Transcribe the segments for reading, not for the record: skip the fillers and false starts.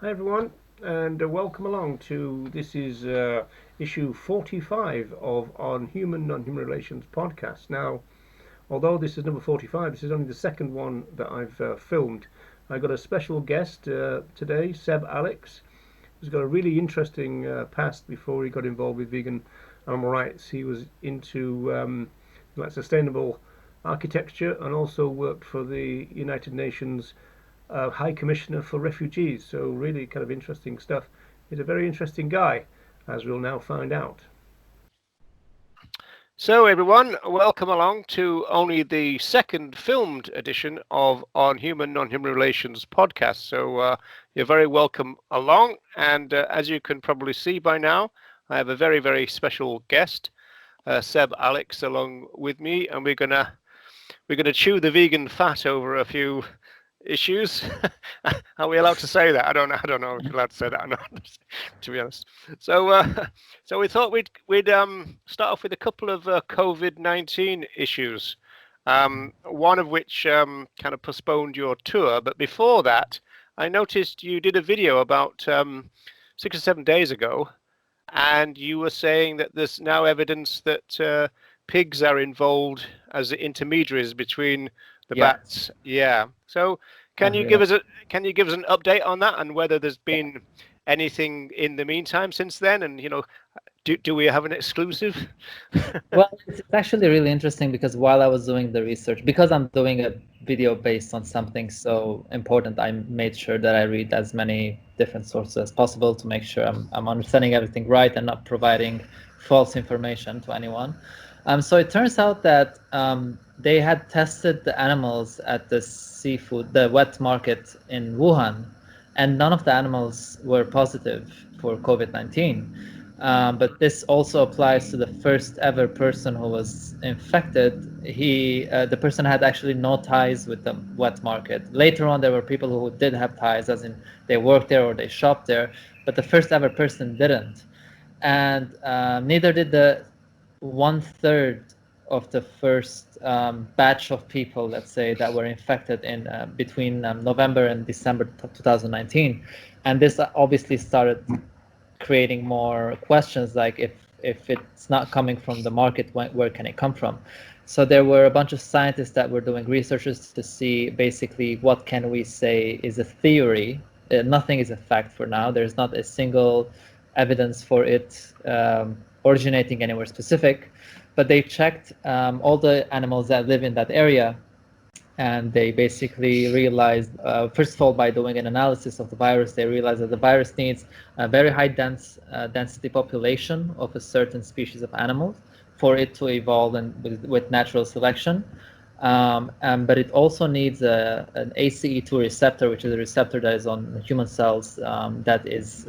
Hi everyone, and welcome along to this is issue 45 of On Human-Nonhuman Relations Podcast. Now, although this is number 45, this is only the second one that I've filmed. I got a special guest today, Seb Alex, who's got a really interesting past before he got involved with vegan animal rights. He was into sustainable architecture and also worked for the United Nations High Commissioner for Refugees. So really kind of interesting stuff. He's a very interesting guy, as we'll now find out. So everyone, welcome along to only the second filmed edition of On Human-Nonhuman Relations Podcast. So you're very welcome along, and as you can probably see by now, I have a very, very special guest, Seb Alex, along with me, and we're gonna chew the vegan fat over a few issues. Are we allowed to say that? I don't know if you're allowed to say that or not, to be honest. So we thought we'd start off with a couple of COVID-19 issues. One of which kind of postponed your tour, but before that, I noticed you did a video about 6 or 7 days ago, and you were saying that there's now evidence that pigs are involved as intermediaries between the bats. Yeah. So can you give us an update on that and whether there's been anything in the meantime since then? And do we have an exclusive? Well, it's actually really interesting because while I was doing the research, because I'm doing a video based on something so important, I made sure that I read as many different sources as possible to make sure I'm understanding everything right and not providing false information to anyone. So it turns out that they had tested the animals at the wet market in Wuhan, and none of the animals were positive for COVID-19. But this also applies to the first ever person who was infected. The person had actually no ties with the wet market. Later on, there were people who did have ties, as in they worked there or they shopped there, but the first ever person didn't. And neither did the 1/3 of the first batch of people, let's say, that were infected in between November and December 2019. And this obviously started creating more questions, like if it's not coming from the market, where can it come from? So there were a bunch of scientists that were doing researches to see basically what can we say is a theory. Nothing is a fact for now. There's not a single evidence for it originating anywhere specific, but they checked all the animals that live in that area, and they basically realized, first of all, by doing an analysis of the virus, they realized that the virus needs a very high density population of a certain species of animals for it to evolve and with natural selection. But it also needs an ACE2 receptor, which is a receptor that is on human cells, that is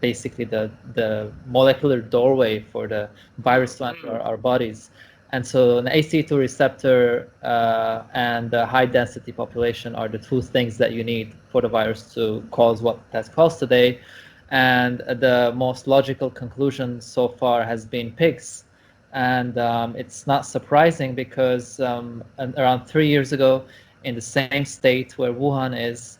basically the molecular doorway for the virus to enter our bodies. And so an ACE2 receptor and a high density population are the two things that you need for the virus to cause what it has caused today. And the most logical conclusion so far has been pigs. And it's not surprising because around 3 years ago, in the same state where Wuhan is,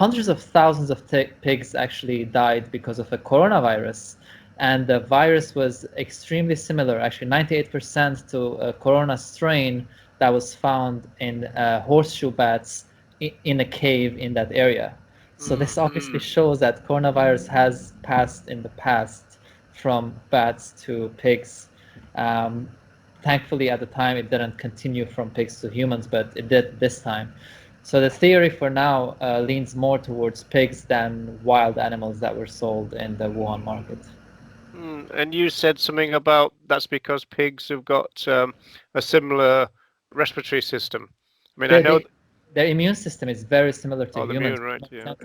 hundreds of thousands of pigs actually died because of a coronavirus. And the virus was extremely similar, actually 98% to a corona strain that was found in horseshoe bats in a cave in that area. So this obviously shows that coronavirus has passed in the past from bats to pigs. Thankfully, at the time, it didn't continue from pigs to humans, but it did this time. So the theory for now leans more towards pigs than wild animals that were sold in the Wuhan market. And you said something about that's because pigs have got a similar respiratory system. I mean, I know their immune system is very similar to humans. Right? Yeah.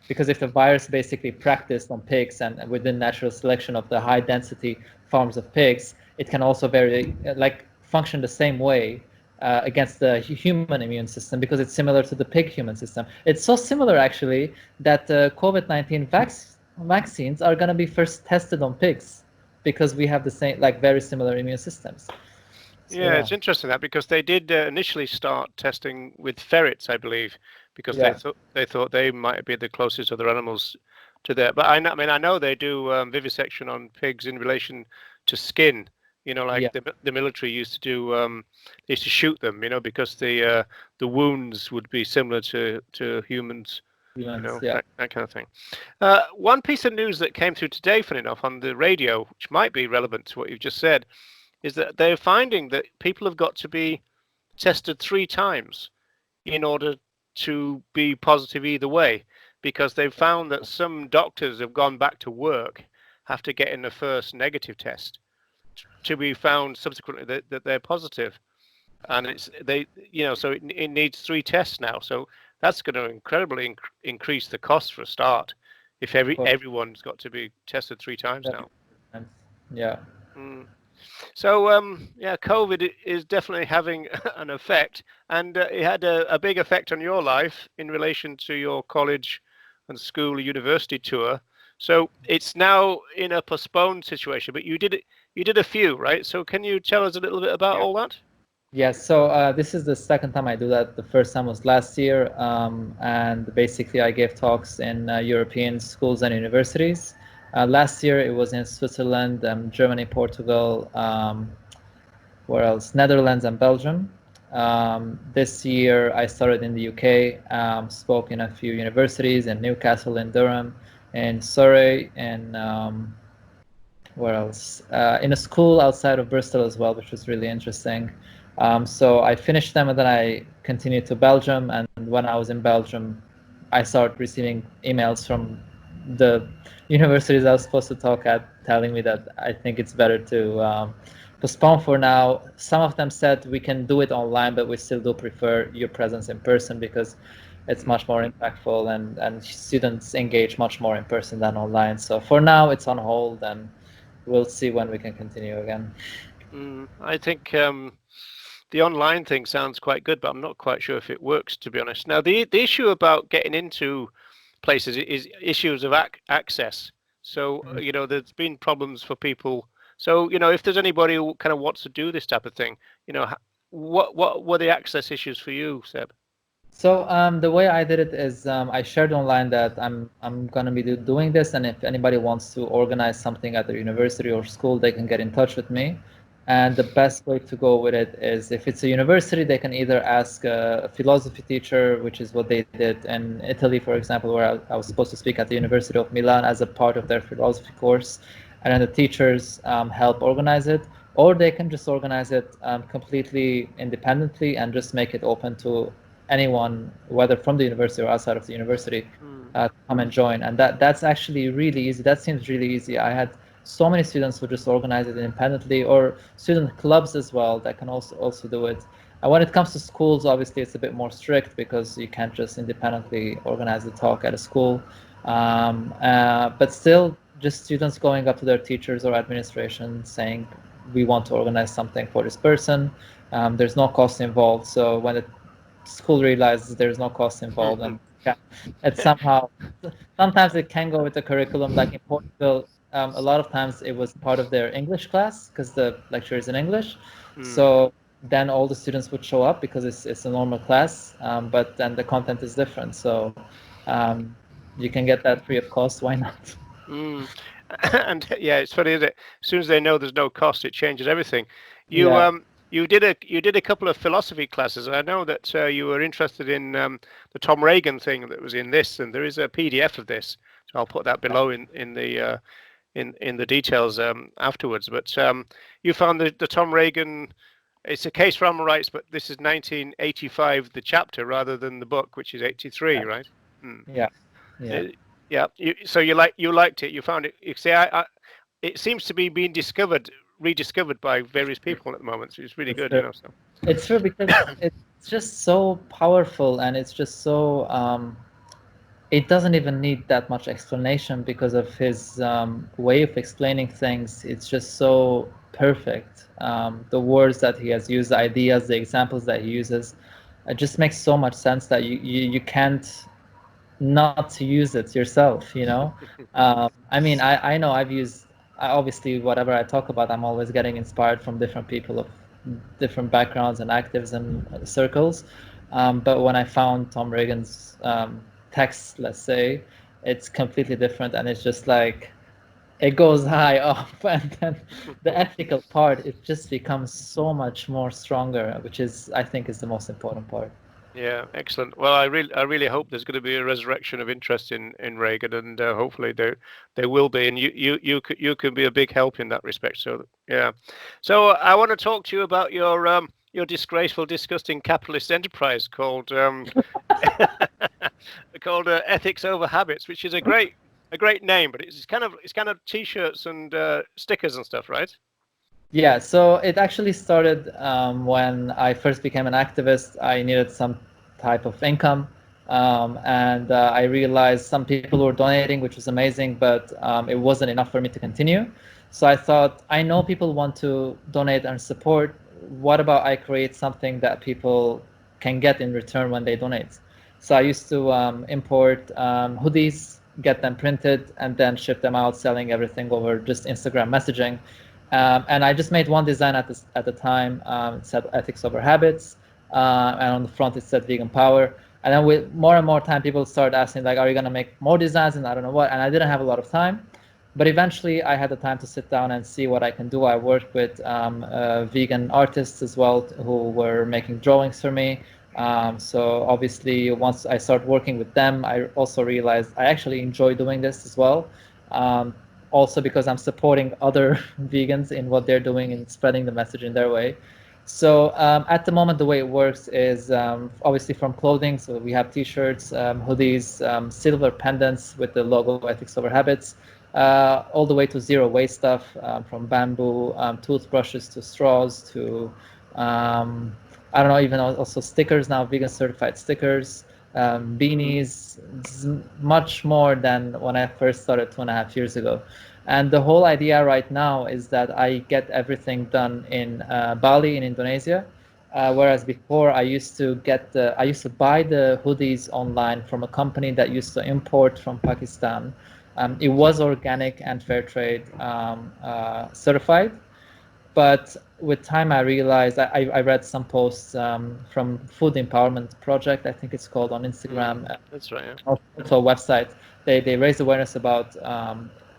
Because if the virus basically practiced on pigs and within natural selection of the high density farms of pigs, it can also function the same way against the human immune system because it's similar to the pig human system. It's so similar actually that COVID-19 vaccines are going to be first tested on pigs because we have the same, very similar immune systems. Yeah, it's interesting that because they did initially start testing with ferrets, I believe, because they thought they might be the closest other animals to that. But I know they do vivisection on pigs in relation to skin. Like the military used to do. They used to shoot them, because the wounds would be similar to humans. That kind of thing. One piece of news that came through today, funny enough, on the radio, which might be relevant to what you've just said, is that they're finding that people have got to be tested 3 times in order to be positive either way, because they've found that some doctors have gone back to work after getting the first negative test to be found subsequently that they're positive, and so it needs 3 tests now. So that's going to incredibly increase the cost for a start if everyone's got to be tested 3 times now. Yeah. So COVID is definitely having an effect, and it had a big effect on your life in relation to your college and school university tour. So it's now in a postponed situation, but you did a few, right? So can you tell us a little bit about all that? Yes, so this is the second time I do that. The first time was last year, and basically I gave talks in European schools and universities. Last year it was in Switzerland, Germany, Portugal, where else? Netherlands and Belgium. This year I started in the UK, spoke in a few universities in Newcastle, in Durham, in Surrey, and where else? In a school outside of Bristol as well, which was really interesting. So I finished them and then I continued to Belgium. And when I was in Belgium, I started receiving emails from the universities I was supposed to talk at, telling me that I think it's better to postpone for now. Some of them said we can do it online, but we still do prefer your presence in person because it's much more impactful and students engage much more in person than online. So for now, it's on hold and we'll see when we can continue again. I think the online thing sounds quite good, but I'm not quite sure if it works, to be honest. Now, the issue about getting into places is issues of access. So, there's been problems for people. So, if there's anybody who kind of wants to do this type of thing, what were the access issues for you, Seb? So the way I did it is I shared online that I'm going to be doing this, and if anybody wants to organize something at their university or school, they can get in touch with me. And the best way to go with it is if it's a university, they can either ask a philosophy teacher, which is what they did in Italy, for example, where I was supposed to speak at the University of Milan as a part of their philosophy course. And then the teachers help organize it, or they can just organize it completely independently and just make it open to anyone, whether from the university or outside of the university, come and join. And that's actually really easy. That seems really easy. I had so many students who just organize it independently, or student clubs as well that can also do it. And when it comes to schools, obviously it's a bit more strict because you can't just independently organize the talk at a school. But still, just students going up to their teachers or administration saying, we want to organize something for this person. There's no cost involved. So when the school realizes there's no cost involved, and it's sometimes it can go with the curriculum. Like in Portugal, a lot of times it was part of their English class because the lecture is in English. So then all the students would show up because it's a normal class, but then the content is different. So you can get that free of cost. Why not? And yeah, it's funny, isn't it? As soon as they know there's no cost, it changes everything. You did a couple of philosophy classes. I know that you were interested in the Tom Regan thing that was in this, and there is a PDF of this. So I'll put that below in the details afterwards. But you found the Tom Regan. It's a case for animal rights, but this is 1985, the chapter, rather than the book, which is 83, right? Yeah. So you liked it. You found it. You see, it seems to be being rediscovered by various people at the moment. So it's really good. So. It's true because it's just so powerful, and it's just so. It doesn't even need that much explanation because of his way of explaining things. It's just so perfect. The words that he has used, the ideas, the examples that he uses, it just makes so much sense that you can't not to use it yourself. I mean, I know I've used. Obviously, whatever I talk about, I'm always getting inspired from different people of different backgrounds and activism circles. But when I found Tom Regan's text, let's say, it's completely different, and it's just like it goes high up, and then the ethical part, it just becomes so much more stronger, which is, I think, is the most important part. Yeah, excellent. Well, I really hope there's going to be a resurrection of interest in Regan, and hopefully there will be, and you can be a big help in that respect. So yeah, so I want to talk to you about your disgraceful, disgusting capitalist enterprise called called Ethics Over Habits, which is a great name, but it's kind of t-shirts and stickers and stuff, right? Yeah, so it actually started when I first became an activist. I needed some type of income, and I realized some people were donating, which was amazing, but it wasn't enough for me to continue. So I thought, I know people want to donate and support. What about I create something that people can get in return when they donate? So I used to import hoodies, get them printed, and then ship them out, selling everything over just Instagram messaging. And I just made one design at the time. It said ethics over habits, and on the front it said vegan power. And then with more and more time, people started asking like, "Are you gonna make more designs?" And I don't know what. And I didn't have a lot of time, but eventually I had the time to sit down and see what I can do. I worked with vegan artists as well who were making drawings for me. So obviously, once I started working with them, I also realized I actually enjoy doing this as well. Also because I'm supporting other vegans in what they're doing and spreading the message in their way. So at the moment, the way it works is obviously from clothing. So we have t-shirts, hoodies, silver pendants with the logo Ethics Over Habits, all the way to zero waste stuff, from bamboo, toothbrushes to straws to, I don't know, even also stickers now, vegan certified stickers, beanies. It's much more than when I first started 2.5 years ago. And the whole idea right now is that I get everything done in Bali in Indonesia, whereas before I used to buy the hoodies online from a company that used to import from Pakistan. It was organic and fair trade certified, but with time I realized I read some posts from Food Empowerment Project, I think it's called, on Instagram. That's right. Yeah. Also a website. They raised awareness about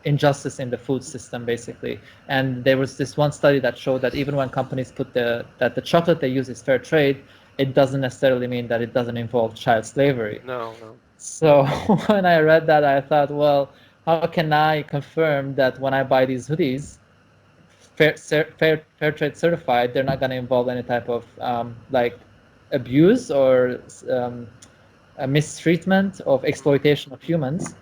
injustice in the food system, basically. And there was this one study that showed that even when companies put that the chocolate they use is fair trade, it doesn't necessarily mean that it doesn't involve child slavery. No. So when I read that, I thought, well, how can I confirm that when I buy these hoodies, fair trade certified, they're not going to involve any type of like abuse or a mistreatment of exploitation of humans?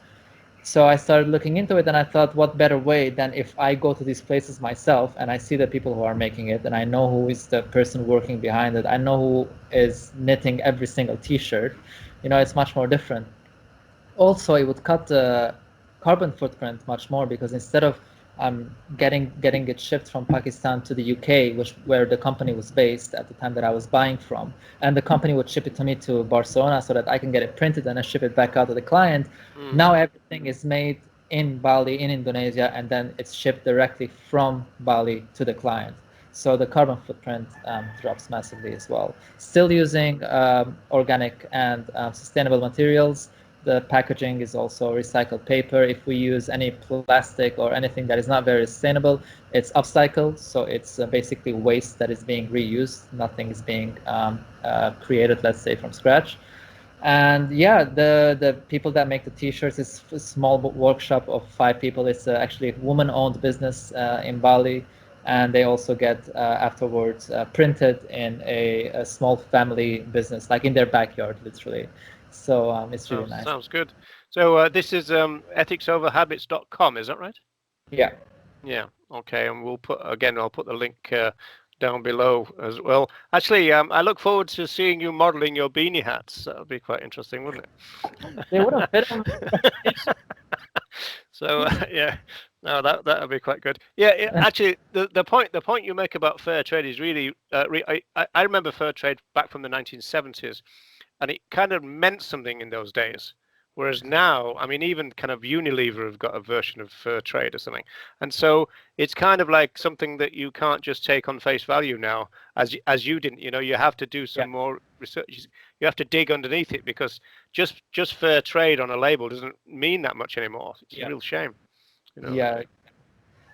So I started looking into it, and I thought, what better way than if I go to these places myself and I see the people who are making it, and I know who is the person working behind it, I know who is knitting every single t-shirt. It's much more different. Also, it would cut the carbon footprint much more, because instead of getting it shipped from Pakistan to the UK, where the company was based at the time that I was buying from, and the company would ship it to me to Barcelona so that I can get it printed and then ship it back out to the client. Now everything is made in Bali, in Indonesia, and then it's shipped directly from Bali to the client. So the carbon footprint drops massively as well. Still using organic and sustainable materials. The packaging is also recycled paper. If we use any plastic or anything that is not very sustainable, it's upcycled. So it's basically waste that is being reused. Nothing is being created, let's say, from scratch. And yeah, the people that make the t-shirts is a small workshop of 5 people. It's actually a woman-owned business in Bali. And they also get afterwards printed in a small family business, like in their backyard, literally. So it's really nice. Sounds good. So this is ethicsoverhabits.com, is that right? Yeah. Yeah. Okay. And I'll put the link down below as well. Actually, I look forward to seeing you modeling your beanie hats. That would be quite interesting, wouldn't it? They would have fit on. So yeah, no, that would be quite good. Yeah, actually, the point you make about fair trade is really. I remember fair trade back from the 1970s, and it kind of meant something in those days. Whereas now, I mean, even kind of Unilever have got a version of fair trade or something. And so it's kind of like something that you can't just take on face value now, as you didn't. You have to do some more research. You have to dig underneath it, because just fair trade on a label doesn't mean that much anymore. It's a real shame. Yeah,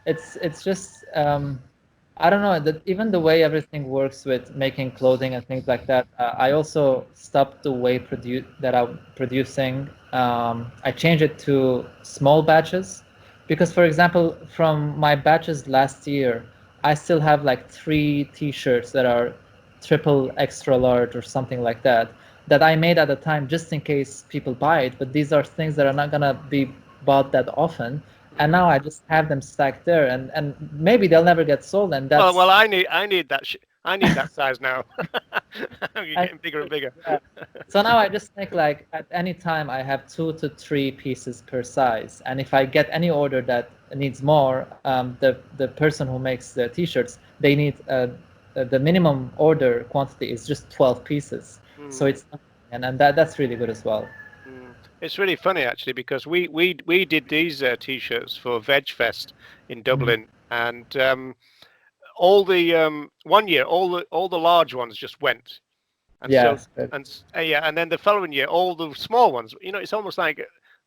it's just I don't know, that even the way everything works with making clothing and things like that. I also stopped the way that I'm producing. I changed it to small batches, because, for example, from my batches last year, I still have like 3 T-shirts that are triple extra large or something like that I made at the time just in case people buy it. But these are things that are not gonna be bought that often. And now I just have them stacked there, and maybe they'll never get sold. And that's well, I need that I need that size now. You're getting bigger and bigger. Yeah. So now I just think, like, at any time I have 2 to 3 pieces per size, and if I get any order that needs more, the person who makes the T-shirts, they need the minimum order quantity is just 12 pieces. So it's and that's really good as well. It's really funny, actually, because we did these T-shirts for VegFest in Dublin, and all the 1 year, all the large ones just went, and and then the following year, all the small ones. It's almost like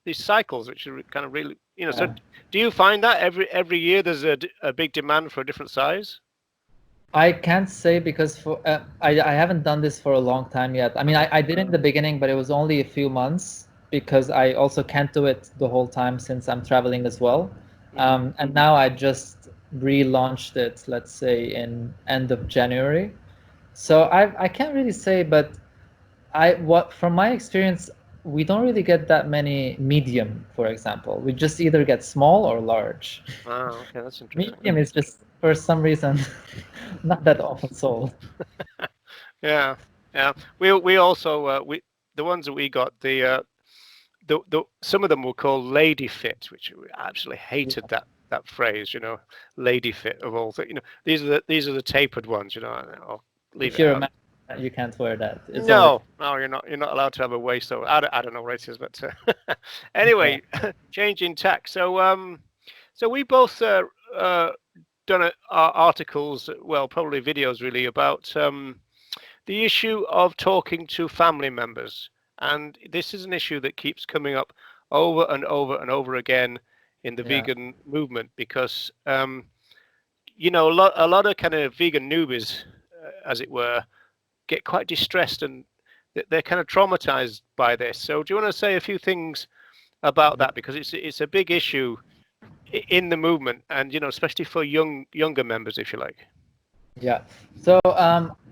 these cycles, which are kind of really, So, do you find that every year there's a big demand for a different size? I can't say, because I haven't done this for a long time yet. I mean, I did in the beginning, but it was only a few months, because I also can't do it the whole time since I'm traveling as well. And now I just relaunched it, let's say, in end of January. So I can't really say, but from my experience, we don't really get that many medium, for example. We just either get small or large. Oh, okay, that's interesting. Medium is just, for some reason, not that often sold. Yeah. We also the ones that we got, the some of them were called lady fit, which we absolutely hated that phrase. Lady fit of all things. These are the tapered ones. I'll leave if you're it a man, you can't wear that. No, you're not allowed to have a waist. So I don't know what it is, but anyway, changing tack. So we both done articles, well, probably videos really, about the issue of talking to family members, and this is an issue that keeps coming up over and over and over again in the vegan movement, because a lot of kind of vegan newbies, as it were, get quite distressed, and they're kind of traumatized by this. So do you want to say a few things about that, because it's a big issue in the movement, and especially for younger members, if you like? Yeah. So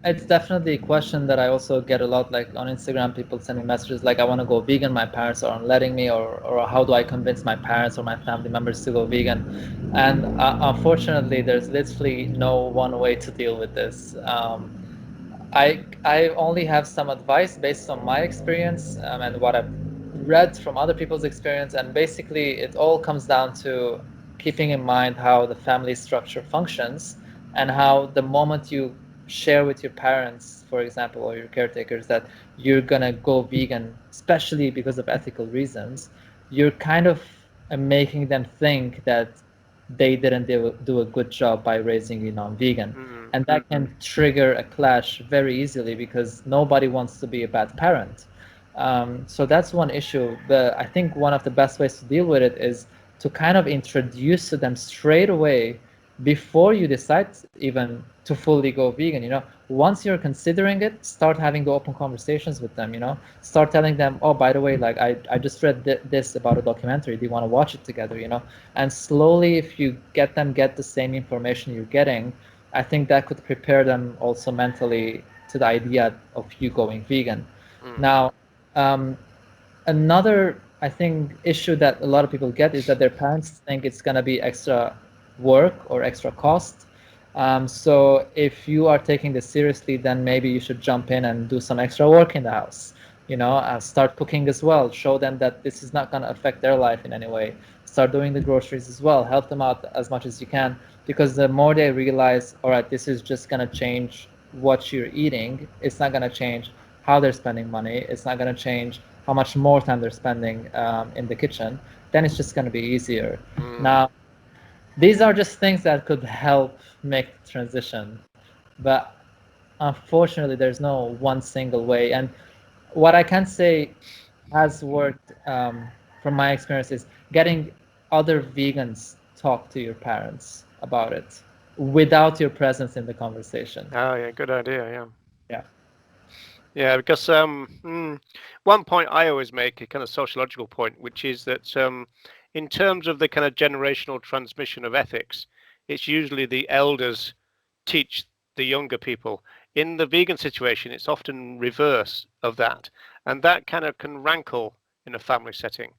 it's definitely a question that I also get a lot. Like on Instagram, people send me messages like, I want to go vegan, my parents aren't letting me, or how do I convince my parents or my family members to go vegan? And unfortunately, there's literally no one way to deal with this. I only have some advice based on my experience, and what I've read from other people's experience. And basically, it all comes down to keeping in mind how the family structure functions, and how the moment you share with your parents, for example, or your caretakers, that you're gonna go vegan, especially because of ethical reasons, you're kind of making them think that they didn't do a good job by raising you non-vegan. And that can trigger a clash very easily, because nobody wants to be a bad parent. So that's one issue. But I think one of the best ways to deal with it is to kind of introduce to them straight away, before you decide even to fully go vegan. Once you're considering it, start having the open conversations with them. Start telling them, oh, by the way, like I just read this about a documentary, do you want to watch it together? And slowly, if you get the same information you're getting, I think that could prepare them also mentally to the idea of you going vegan. Now, another, I think, issue that a lot of people get is that their parents think it's going to be extra work or extra cost. So if you are taking this seriously, then maybe you should jump in and do some extra work in the house. Start cooking as well. Show them that this is not going to affect their life in any way. Start doing the groceries as well. Help them out as much as you can, because the more they realize, all right, this is just going to change what you're eating, it's not going to change how they're spending money, it's not going to change how much more time they're spending in the kitchen, then it's just going to be easier. Now, these are just things that could help make the transition, but unfortunately, there's no one single way. And what I can say has worked from my experience is getting other vegans talk to your parents about it without your presence in the conversation. Oh yeah, good idea. Yeah. Yeah. Yeah, because one point I always make, a kind of sociological point, which is that in terms of the kind of generational transmission of ethics, it's usually the elders teach the younger people. In the vegan situation, it's often reverse of that, and that kind of can rankle in a family setting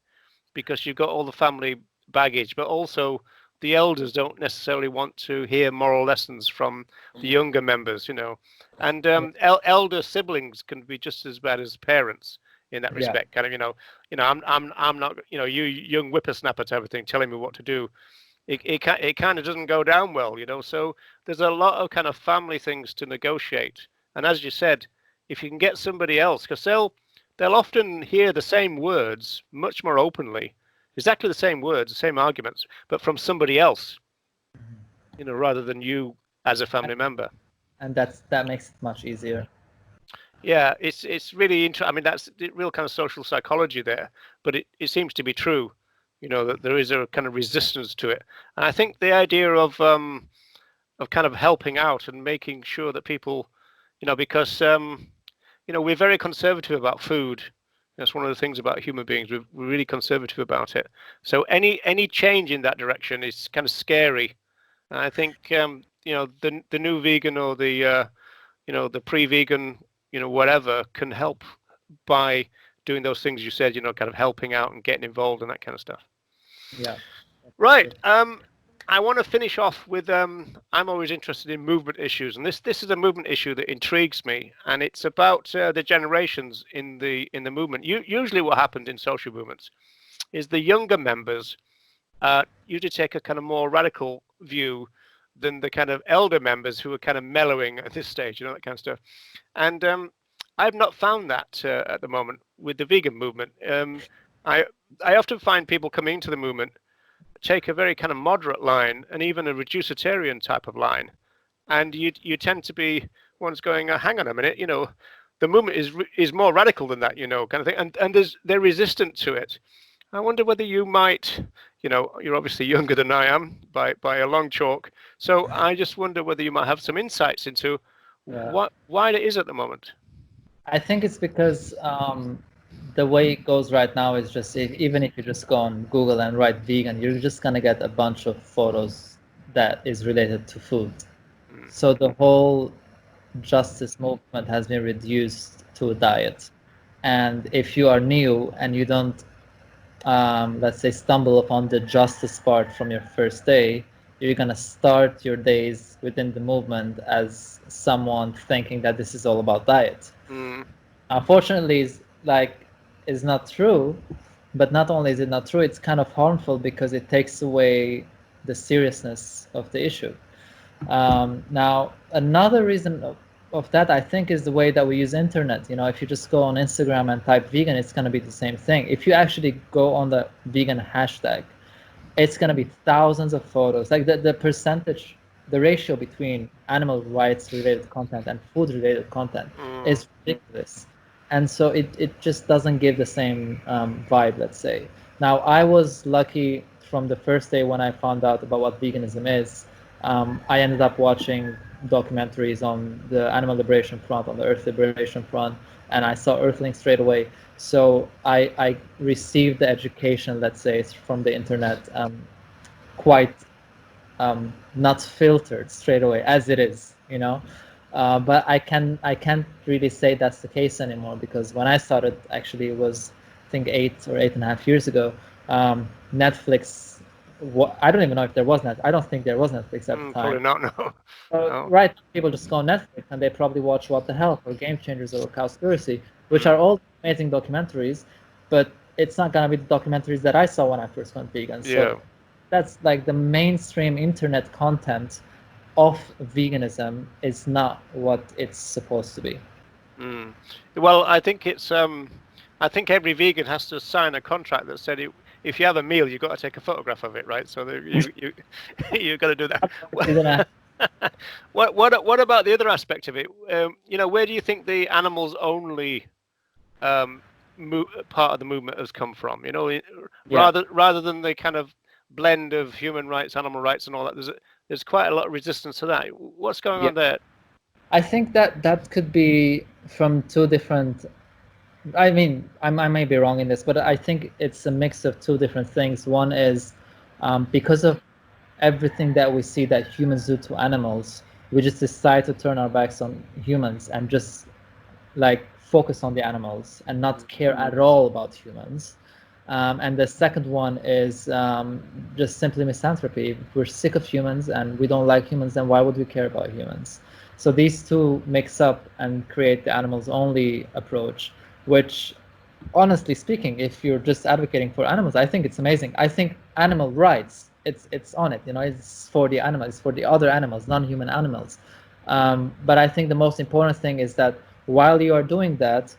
because you've got all the family baggage, but also the elders don't necessarily want to hear moral lessons from the younger members, and elder siblings can be just as bad as parents in that respect. Kind of, I'm not, you young whippersnapper type of thing, telling me what to do. It kind of doesn't go down well, So there's a lot of kind of family things to negotiate, and as you said, if you can get somebody else, because they'll often hear the same words much more openly, exactly the same words, the same arguments, but from somebody else, rather than you as a family member. And that makes it much easier. Yeah, it's really interesting. I mean, that's the real kind of social psychology there, but it seems to be true, that there is a kind of resistance to it. And I think the idea of kind of helping out and making sure that people, because we're very conservative about food. That's one of the things about human beings. We're really conservative about it. So any change in that direction is kind of scary. And I think the new vegan or the the pre-vegan whatever can help by doing those things you said. Kind of helping out and getting involved and that kind of stuff. Yeah. Right. I want to finish off with I'm always interested in movement issues, and this is a movement issue that intrigues me, and it's about the generations in the movement. Usually what happens in social movements is the younger members usually take a kind of more radical view than the kind of elder members who are kind of mellowing at this stage, that kind of stuff. And I've not found that at the moment with the vegan movement. I often find people coming into the movement take a very kind of moderate line and even a reducitarian type of line, and you tend to be ones going, hang on a minute, the movement is more radical than that, kind of thing, and they're resistant to it. I wonder whether you might, you're obviously younger than I am by a long chalk, so I just wonder whether you might have some insights into why it is at the moment. I think it's because the way it goes right now is just even if you just go on Google and write vegan, you're just gonna get a bunch of photos that is related to food. So the whole justice movement has been reduced to a diet. And if you are new and you don't, let's say, stumble upon the justice part from your first day, you're gonna start your days within the movement as someone thinking that this is all about diet. Unfortunately, is not true, but not only is it not true, it's kind of harmful because it takes away the seriousness of the issue. Now, another reason of that, I think, is the way that we use internet. If you just go on Instagram and type vegan, it's going to be the same thing. If you actually go on the vegan hashtag, it's going to be thousands of photos. Like the percentage, the ratio between animal rights related content and food related content is ridiculous. And so it just doesn't give the same vibe, let's say. Now, I was lucky from the first day when I found out about what veganism is. I ended up watching documentaries on the animal liberation front, on the earth liberation front, and I saw Earthlings straight away. So I received the education, let's say, from the internet quite not filtered straight away as it is, but I can't really say that's the case anymore, because when I started, actually, it was, I think, 8 or 8.5 years ago. Netflix, I don't even know if there was Netflix. I don't think there was Netflix at the time. Probably not, no. No. Right, people just go on Netflix and they probably watch What the Health or Game Changers or Cowspiracy, which are all amazing documentaries, but it's not gonna be the documentaries that I saw when I first went vegan. So that's like the mainstream internet content of veganism is not what it's supposed to be. Well, I think it's I think every vegan has to sign a contract that said if you have a meal, you've got to take a photograph of it, right? So you've got to do that. What about the other aspect of it? Where do you think the animals only part of the movement has come from? Rather than the kind of blend of human rights, animal rights, and all that. There's quite a lot of resistance to that. What's going on there? I think that could be from two different. I mean, I may be wrong in this, but I think it's a mix of two different things. One is because of everything that we see that humans do to animals, we just decide to turn our backs on humans and just like focus on the animals and not care at all about humans. And the second one is just simply misanthropy. If we're sick of humans and we don't like humans, then why would we care about humans? So these two mix up and create the animals only approach, which honestly speaking, if you're just advocating for animals, I think it's amazing. I think animal rights, it's on it, it's for the animals, it's for the other animals, non-human animals. But I think the most important thing is that while you are doing that,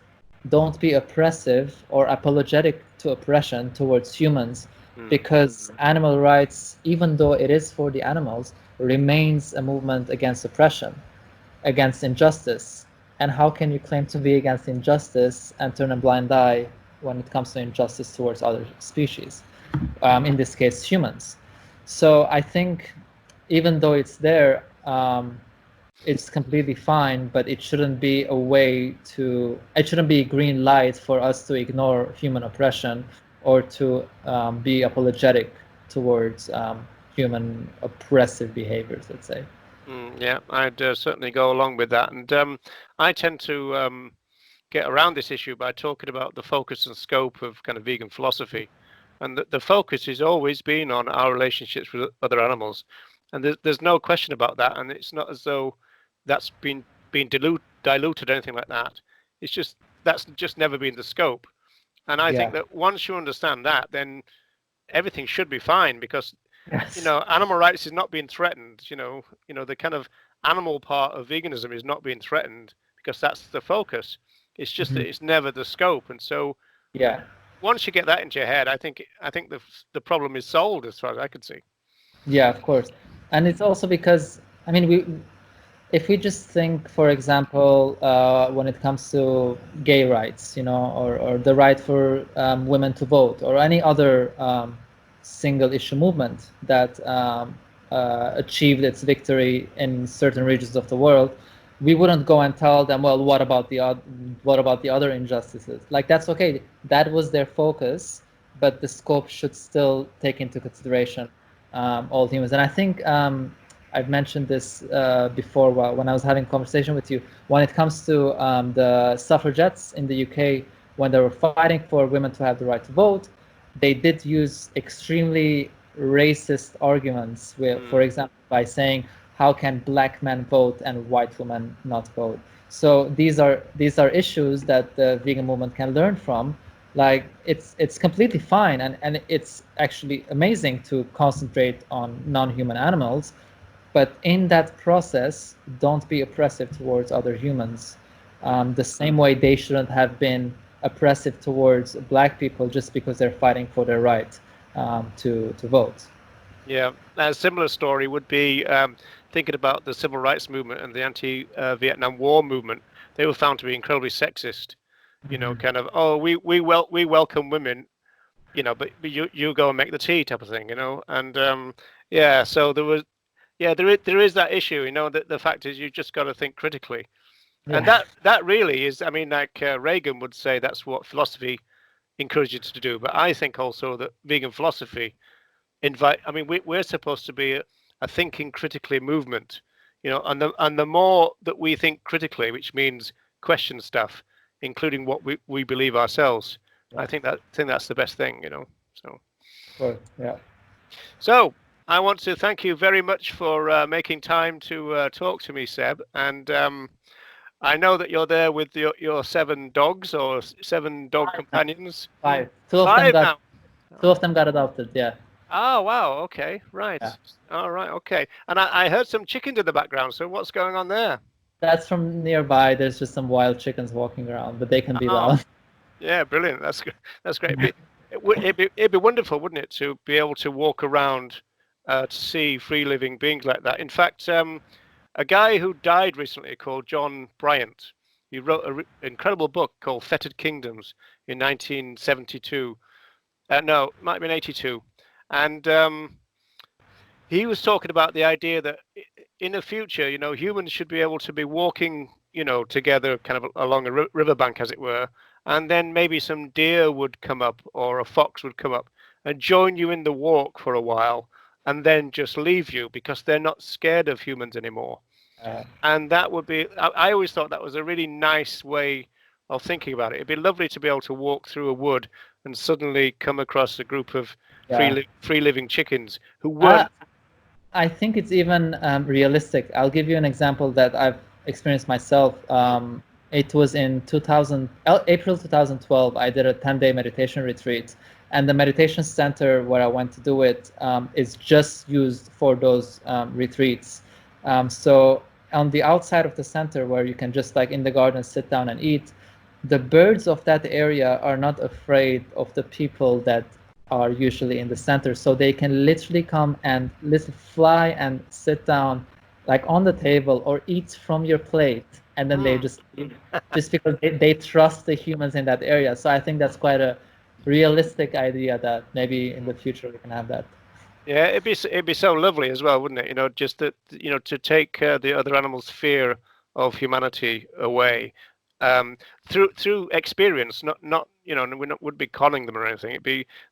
don't be oppressive or apologetic to oppression towards humans, because animal rights, even though it is for the animals, remains a movement against oppression, against injustice. And how can you claim to be against injustice and turn a blind eye when it comes to injustice towards other species, in this case humans? So I think even though it's there, it's completely fine, but it shouldn't be it shouldn't be a green light for us to ignore human oppression or to be apologetic towards human oppressive behaviors, let's say. Yeah, I'd certainly go along with that. And I tend to get around this issue by talking about the focus and scope of kind of vegan philosophy. And the focus has always been on our relationships with other animals. And there's no question about that. And it's not as though that's been diluted or anything like that. It's just that's just never been the scope. And I think that once you understand that, then everything should be fine, because animal rights is not being threatened. The kind of animal part of veganism is not being threatened because that's the focus. It's just that it's never the scope. And so once you get that into your head, I think the problem is solved as far as I can see. Yeah, of course. And it's also because, I mean, if we just think, for example, when it comes to gay rights, or the right for women to vote, or any other single issue movement that achieved its victory in certain regions of the world, we wouldn't go and tell them, well, what about the other injustices? Like, that's okay. That was their focus, but the scope should still take into consideration all humans. And I think I've mentioned this before when I was having a conversation with you. When it comes to the suffragettes in the UK, when they were fighting for women to have the right to vote, they did use extremely racist arguments, for example, by saying, how can black men vote and white women not vote? So these are issues that the vegan movement can learn from. Like, it's completely fine, and it's actually amazing to concentrate on non-human animals, but in that process, don't be oppressive towards other humans. The same way they shouldn't have been oppressive towards black people just because they're fighting for their right to vote. Yeah, a similar story would be thinking about the civil rights movement and the anti-Vietnam War movement. They were found to be incredibly sexist. Kind of, oh, we welcome women, but you go and make the tea type of thing, and so there was. Yeah, there is that issue, that the fact is you just got to think critically. And that really is, I mean, like Regan would say, that's what philosophy encourages to do. But I think also that vegan philosophy we're supposed to be a thinking critically movement, and the more that we think critically, which means question stuff, including what we believe ourselves, I think that's the best thing, so. So I want to thank you very much for making time to talk to me, Seb. And I know that you're there with your 7 dogs or 7 dog companions. 5. 5 now. 2 of them got adopted, yeah. Oh, wow. Okay, right. Yeah. All right, okay. And I heard some chickens in the background. So what's going on there? That's from nearby. There's just some wild chickens walking around, but they can be loud. Yeah, brilliant. That's great. It'd be wonderful, wouldn't it, to be able to walk around to see free living beings like that. In fact, a guy who died recently called John Bryant, he wrote an incredible book called Fettered Kingdoms in 1972. No, it might have been 82. And he was talking about the idea that in the future, humans should be able to be walking, together kind of along a riverbank, as it were, and then maybe some deer would come up or a fox would come up and join you in the walk for a while and then just leave you because they're not scared of humans anymore. And that would be, I always thought that was a really nice way of thinking about it. It'd be lovely to be able to walk through a wood and suddenly come across a group of free living chickens who weren't. I think it's even realistic. I'll give you an example that I've experienced myself. It was in April 2012. I did a 10-day meditation retreat, and the meditation center where I went to do it is just used for those retreats. So on the outside of the center, where you can just like in the garden sit down and eat, the birds of that area are not afraid of the people that are usually in the center, so they can literally come and fly and sit down like on the table or eat from your plate, and then they just because they trust the humans in that area. So I think that's quite a realistic idea that maybe in the future we can have that. Yeah, it'd be so lovely as well, wouldn't it? Just that, to take the other animals' fear of humanity away through experience, not we wouldn't be conning them or anything.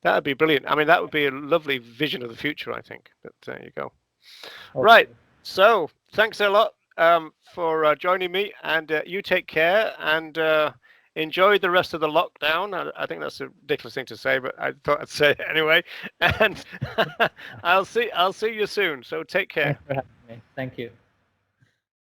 That'd be brilliant. I mean, that would be a lovely vision of the future, I think. But there you go. Okay. Right. So thanks a lot for joining me, and you take care and enjoy the rest of the lockdown. I think that's a ridiculous thing to say, but I thought I'd say it anyway. And I'll see you soon. So take care. Thanks for having me. Thank you.